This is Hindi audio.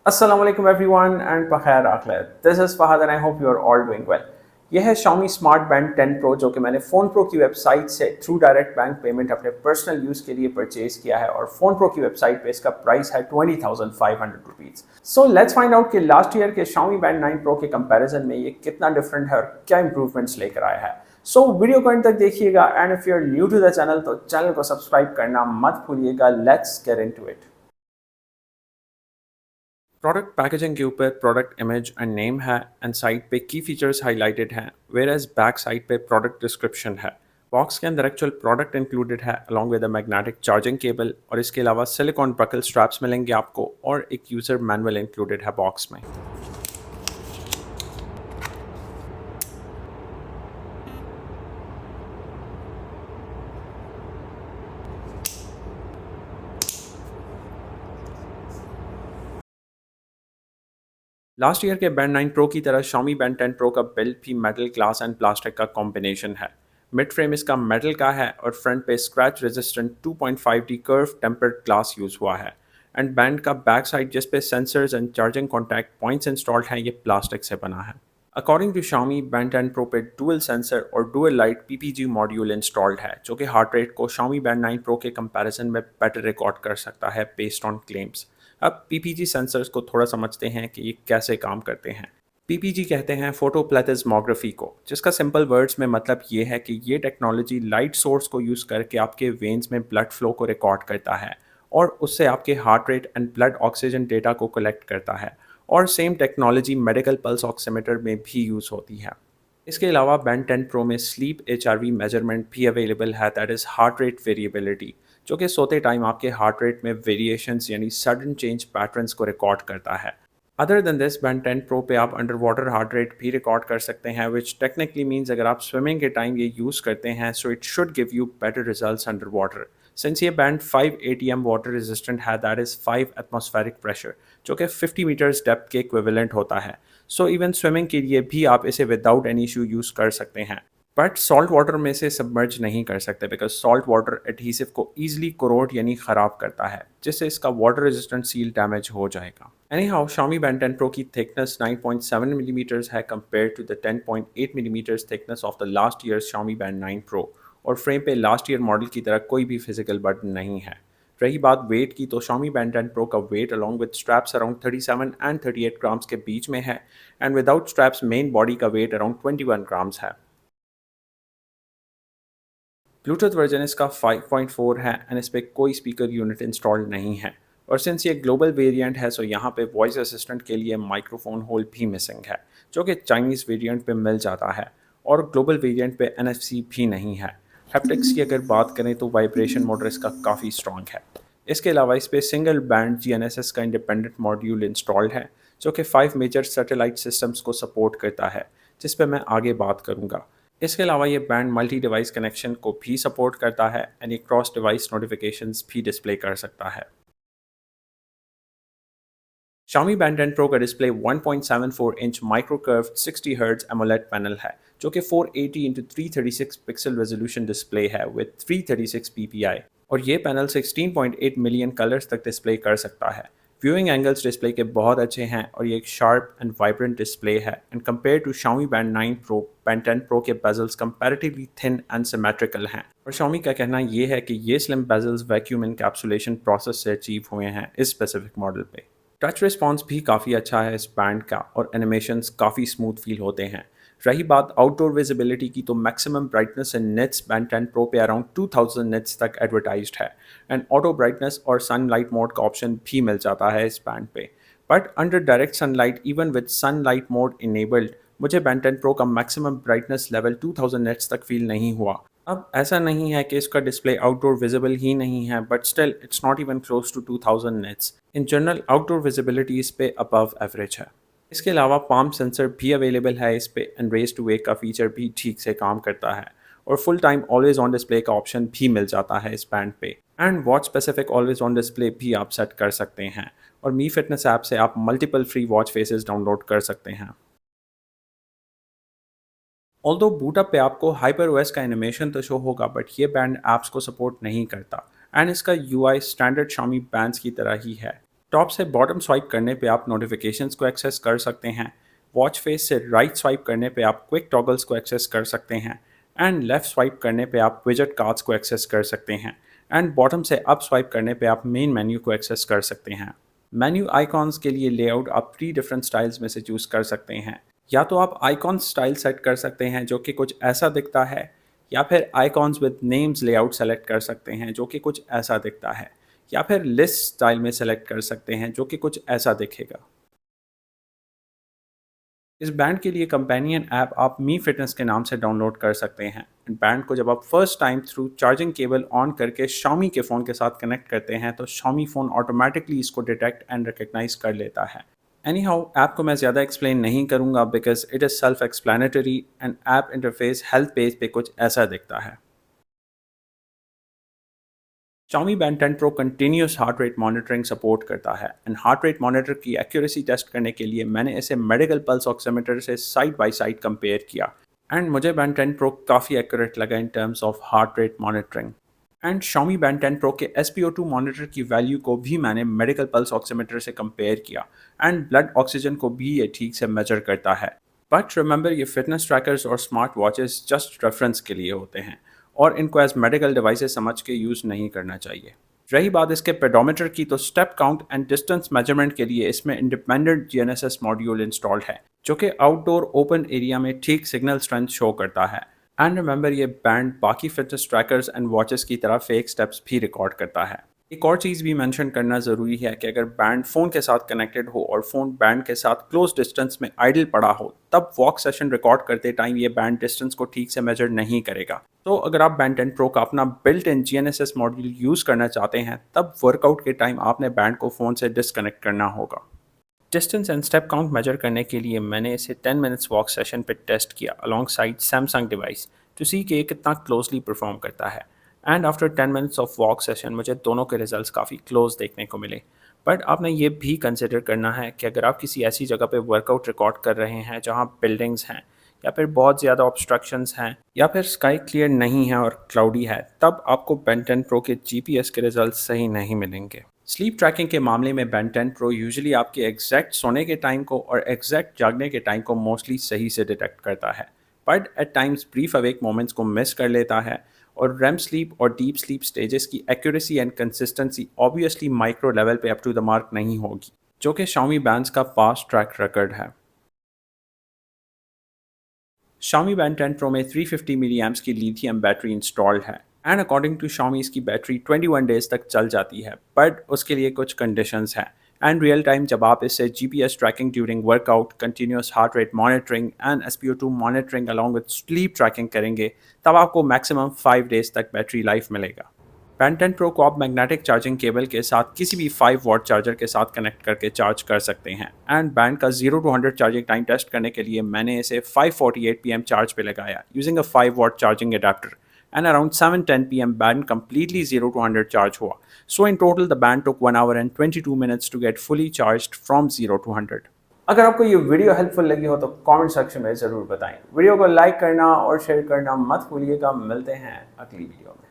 Assalamu alaikum everyone and Pakhair Akhlet. This is Fahad and I hope you are all doing well. यह है Xiaomi Smart Band 10 Pro जो कि मैंने फ़ोन प्रो की वेबसाइट से थ्रू डायरेक्ट बैंक पेमेंट अपने पर्सनल यूज़ के लिए परचेज किया है और फ़ोन प्रो की वेबसाइट पे इसका प्राइस है 20,500 rupees. So let's find out कि लास्ट ईयर के Xiaomi Band 9 Pro के कंपैरिजन में ये कितना डिफरेंट है और क्या इंप्रूवमेंट्स लेकर आया है। सो वीडियो को एंड तक देखिएगा and if you are new to the channel तो चैनल को सब्सक्राइब करना मत भूलिएगा। Let's get into it. Product packaging के ऊपर प्रोडक्ट इमेज एंड नेम है एंड साइड पे की फीचर्स हाईलाइटेड हैं, वेयर एज बैक साइड पे प्रोडक्ट डिस्क्रिप्शन है। बॉक्स के अंदर एक्चुअल प्रोडक्ट इंक्लूडेड है along with a magnetic charging cable और इसके अलावा सिलिकॉन बकल स्ट्रैप्स मिलेंगे आपको और एक यूज़र मैनुअल इंक्लूडेड है बॉक्स में। लास्ट ईयर के बैंड 9 प्रो की तरह Xiaomi बैंड 10 प्रो का बिल्ड भी मेटल ग्लास एंड प्लास्टिक का कॉम्बिनेशन है। मिड फ्रेम इसका मेटल का है और फ्रंट पे scratch resistant 2.5D curve tempered glass use हुआ है एंड बैंड का बैक साइड जिस पे sensors and charging contact points installed हैं ये प्लास्टिक से बना है। According to Xiaomi band 10 pro पे डुअल सेंसर और dual light PPG module installed है जो कि हार्ट रेट को Xiaomi बैंड 9 प्रो के कंपैरिजन में बेटर रिकॉर्ड कर सकता है बेस्ड ऑन क्लेम्स। अब PPG सेंसर्स को थोड़ा समझते हैं कि ये कैसे काम करते हैं। PPG कहते हैं फोटोप्लेथिस्मोग्राफी को, जिसका सिंपल वर्ड्स में मतलब ये है कि ये टेक्नोलॉजी लाइट सोर्स को यूज़ करके आपके वेन्स में ब्लड फ्लो को रिकॉर्ड करता है और उससे आपके heart rate and blood oxygen data को कलेक्ट करता है और same technology medical pulse oximeter में भी यूज़ होती है। इसके अलावा बैंड 10 प्रो में स्लीप HRV मेजरमेंट भी अवेलेबल है, that is heart rate variability, जो कि सोते टाइम आपके हार्ट रेट में वेरिएशंस यानी सडन चेंज पैटर्न्स को रिकॉर्ड करता है। Other than this band 10 pro पे आप अंडर वाटर हार्ट रेट भी रिकॉर्ड कर सकते हैं, विच टेक्निकली मीन्स अगर आप स्विमिंग के टाइम ये यूज़ करते हैं so it should give you better results under water. Since ये बैंड 5 ATM वाटर रेजिस्टेंट है, दैट इज़ 5 एटमॉस्फेरिक प्रेशर, जो कि 50 मीटर्स डेप्थ के इक्विवेलेंट होता है। सो इवन स्विमिंग के लिए भी आप इसे विदाउट एनी इशू यूज़ कर सकते हैं। बट सॉल्ट वाटर में से सबमर्ज नहीं कर सकते बिकॉज सॉल्ट वाटर एडहीसिव को ईजिली कोरोड यानी ख़राब करता है, जिससे इसका वाटर रेजिस्टेंट सील डैमेज हो जाएगा। Anyhow Xiaomi Band 10 Pro की थिकनेस 9.7 मिलीमीटर्स है compare to the 10.8 millimetres thickness of the last year Xiaomi Band 9 Pro और फ्रेम पे लास्ट ईयर मॉडल की तरह कोई भी फिजिकल बटन नहीं है। रही बात वेट की तो Xiaomi Band 10 Pro का weight along with straps around 37 and 38 grams के बीच में है and without straps main body का वेट अराउंड 21 ग्राम्स है। ब्लूटूथ वर्जन इसका 5.4 है एंड इस पर कोई स्पीकर यूनिट इंस्टॉल नहीं है और सिंस ये ग्लोबल वेरिएंट है सो यहाँ पे वॉइस असिस्टेंट के लिए माइक्रोफोन होल भी मिसिंग है, जो कि चाइनीज़ वेरिएंट पे मिल जाता है और ग्लोबल वेरिएंट पे NFC भी नहीं है। हैप्टिक्स की अगर बात करें तो वाइब्रेशन मोटर इसका काफ़ी स्ट्रॉन्ग है। इसके अलावा इस पर सिंगल बैंड GNSS का इंडिपेंडेंट मॉड्यूल इंस्टॉल्ड है जो कि 5 मेजर सैटेलाइट सिस्टम्स को सपोर्ट करता है, जिस पर मैं आगे बात करूँगा। इसके अलावा ये बैंड मल्टी डिवाइस कनेक्शन को भी सपोर्ट करता है एंड ये क्रॉस डिवाइस नोटिफिकेशंस भी डिस्प्ले कर सकता है। Xiaomi Band 10 Pro का display 1.74 inch micro curve 60 hertz AMOLED panel है जो कि 480 इंटू 336 पिक्सल रेजोल्यूशन डिस्प्ले है विद 336 ppi और ये पैनल 16.8 मिलियन कलर्स तक डिस्प्ले कर सकता है। व्यूइंग एंगल्स डिस्प्ले के बहुत अच्छे हैं और ये एक शार्प एंड वाइब्रेंट डिस्प्ले है and compare to Xiaomi Band 9 Pro, Band 10 Pro के bezels comparatively thin and symmetrical हैं और Xiaomi का कहना ये है कि ये slim bezels vacuum encapsulation process से अचीव हुए हैं इस स्पेसिफिक मॉडल पे। टच रिस्पॉन्स भी काफ़ी अच्छा है इस बैंड का और एनिमेशंस काफ़ी स्मूथ फील होते हैं। रही बात आउटडोर विजिबिलिटी की तो maximum brightness and nets band 10 pro पे अराउंड 2000 नेट्स तक एडवर्टाइज्ड है एंड ऑटो ब्राइटनेस और सनलाइट मोड का ऑप्शन भी मिल जाता है इस बैंड पे। But under direct sunlight even with sunlight mode enabled मुझे बैंड 10 प्रो का मैक्सिमम ब्राइटनेस लेवल 2000 नेट्स तक फील नहीं हुआ। अब ऐसा नहीं है कि इसका डिस्प्ले आउटडोर विजिबल ही नहीं है, but still it's not even close to 2000 nits. In general outdoor visibility इस पे अबव एवरेज है। इसके अलावा पाम सेंसर भी अवेलेबल है इस पे एंड रेज टू वेक का फीचर भी ठीक से काम करता है और full time always on display का ऑप्शन भी मिल जाता है इस बैंड पे and watch specific always on display भी आप सेट कर सकते हैं और मी फिटनेस ऐप से आप multiple free watch faces download कर सकते हैं। ऑल्दो बूटअप पे आपको हाइपर ओएस का एनिमेशन तो शो होगा बट ये बैंड ऐप्स को सपोर्ट नहीं करता एंड इसका UI स्टैंडर्ड Xiaomi बैंड्स की तरह ही है। टॉप से बॉटम स्वाइप करने पे आप नोटिफिकेशंस को एक्सेस कर सकते हैं। वॉच फेस से राइट स्वाइप करने पे आप क्विक टॉगल्स को एक्सेस कर सकते हैं। एंड लेफ्ट स्वाइप करने पे आप विजेट कार्ड्स को एक्सेस कर सकते हैं। एंड बॉटम से अप स्वाइप करने पे आप मेन मेन्यू को एक्सेस कर सकते हैं। मेन्यू आइकॉन्स के लिए लेआउट आप 3 डिफरेंट स्टाइल्स में से चूज़ कर सकते हैं। या तो आप आइकॉन स्टाइल सेट कर सकते हैं जो कि कुछ ऐसा दिखता है, या फिर icons with names layout select कर सकते हैं जो कि कुछ ऐसा दिखता है, या फिर लिस्ट स्टाइल में सेलेक्ट कर सकते हैं जो कि कुछ ऐसा दिखेगा। इस बैंड के लिए कंपेनियन ऐप आप मी फिटनेस के नाम से डाउनलोड कर सकते हैं। बैंड को जब आप first time through charging cable on करके Xiaomi के फ़ोन के साथ कनेक्ट करते हैं तो Xiaomi फ़ोन ऑटोमेटिकली इसको डिटेक्ट एंड रिकग्नाइज कर लेता है। एनी हाउ, ऐप को मैं ज़्यादा एक्सप्लेन नहीं करूँगा because it is self explanatory and app interface health page पे कुछ ऐसा दिखता है। Xiaomi Band 10 Pro continuous heart rate monitoring support करता है एंड हार्ट रेट मॉनिटर की एक्यूरेसी टेस्ट करने के लिए मैंने इसे मेडिकल पल्स ऑक्सीमीटर से साइड बाय साइड कंपेयर किया एंड मुझे Band 10 Pro काफ़ी एक्यूरेट लगा in terms of heart rate monitoring. And Xiaomi Band 10 Pro के SpO2 मॉनिटर की वैल्यू को भी मैंने मेडिकल पल्स ऑक्सीमीटर से कंपेयर किया एंड ब्लड ऑक्सीजन को भी ये ठीक से मेजर करता है। बट रिमेंबर, ये फिटनेस ट्रैकर्स और स्मार्ट वॉचेस जस्ट रेफरेंस के लिए होते हैं और इनको एज मेडिकल डिवाइसेस समझ के यूज़ नहीं करना चाहिए। रही बात इसके पेडोमीटर की, तो step count and distance measurement के लिए इसमें इंडिपेंडेंट GNSS मॉड्यूल इंस्टॉल्ड है जो कि आउटडोर ओपन एरिया में ठीक सिग्नल स्ट्रेंथ शो करता है। एंड रिमेंबर, ये बैंड बाकी फिटनेस ट्रैकर्स एंड वॉचेस की तरह फेक स्टेप्स भी रिकॉर्ड करता है। एक और चीज़ भी मेंशन करना ज़रूरी है कि अगर बैंड फ़ोन के साथ कनेक्टेड हो और फ़ोन बैंड के साथ क्लोज डिस्टेंस में आइडल पड़ा हो, तब वॉक सेशन रिकॉर्ड करते टाइम ये बैंड डिस्टेंस को ठीक से मेजर नहीं करेगा। तो अगर आप बैंड 10 प्रो का अपना built in GNSS module use करना चाहते हैं, तब वर्कआउट के टाइम आपने बैंड को फ़ोन से डिस्कनेक्ट करना होगा। Distance and step count measure करने के लिए मैंने इसे 10 मिनट्स वॉक सेशन पे टेस्ट किया alongside Samsung device to see कि ये कितना क्लोजली परफॉर्म करता है। And after 10 minutes of walk session मुझे दोनों के रिजल्ट्स काफ़ी क्लोज देखने को मिले। बट आपने ये भी कंसिडर करना है कि अगर आप किसी ऐसी जगह पे वर्कआउट रिकॉर्ड कर रहे हैं जहाँ बिल्डिंग्स हैं, या फिर बहुत ज़्यादा ऑब्स्ट्रक्शंस हैं, या फिर स्काई क्लियर नहीं है और क्लाउडी है, तब आपको Band 10 Pro के GPS के रिजल्ट सही नहीं मिलेंगे। स्लीप ट्रैकिंग के मामले में Band 10 Pro यूजुअली आपके एग्जैक्ट सोने के टाइम को और एग्जैक्ट जागने के टाइम को मोस्टली सही से डिटेक्ट करता है, but at times brief awake moments को मिस कर लेता है। और REM स्लीप और डीप स्लीप स्टेजेस की accuracy and consistency obviously micro level पे अप टू द मार्क नहीं होगी, जो कि Xiaomi बैंड्स का पास्ट ट्रैक रिकॉर्ड है। Xiaomi Band 10 Pro में 350 मिली एम्प्स की लिथियम बैटरी इंस्टॉल्ड है एंड अकॉर्डिंग टू Xiaomi इसकी बैटरी 21 डेज तक चल जाती है, बट उसके लिए कुछ कंडीशंस हैं। एंड रियल टाइम जब आप इससे GPS tracking during workout, continuous heart rate monitoring and SpO2 monitoring along with sleep tracking करेंगे, तब आपको मैक्सिमम 5 डेज तक बैटरी लाइफ मिलेगा। Band 10 Pro को आप मैग्नेटिक चार्जिंग केबल के साथ किसी भी 5 वॉट चार्जर के साथ कनेक्ट करके चार्ज कर सकते हैं। एंड बैंड का 0 to 100 चार्जिंग टाइम टेस्ट करने के लिए मैंने इसे 5:48 PM चार्ज पे लगाया using a 5 watt charging adapter and around 7:10 PM band completely 0 to 100 charge हुआ। So in total the band took 1 hour and 22 minutes to get fully charged from 0 to 100। अगर आपको ये वीडियो हेल्पफुल लगी हो तो कमेंट सेक्शन में ज़रूर बताएं। वीडियो को लाइक करना और शेयर करना मत भूलिएगा। मिलते हैं अगली वीडियो में।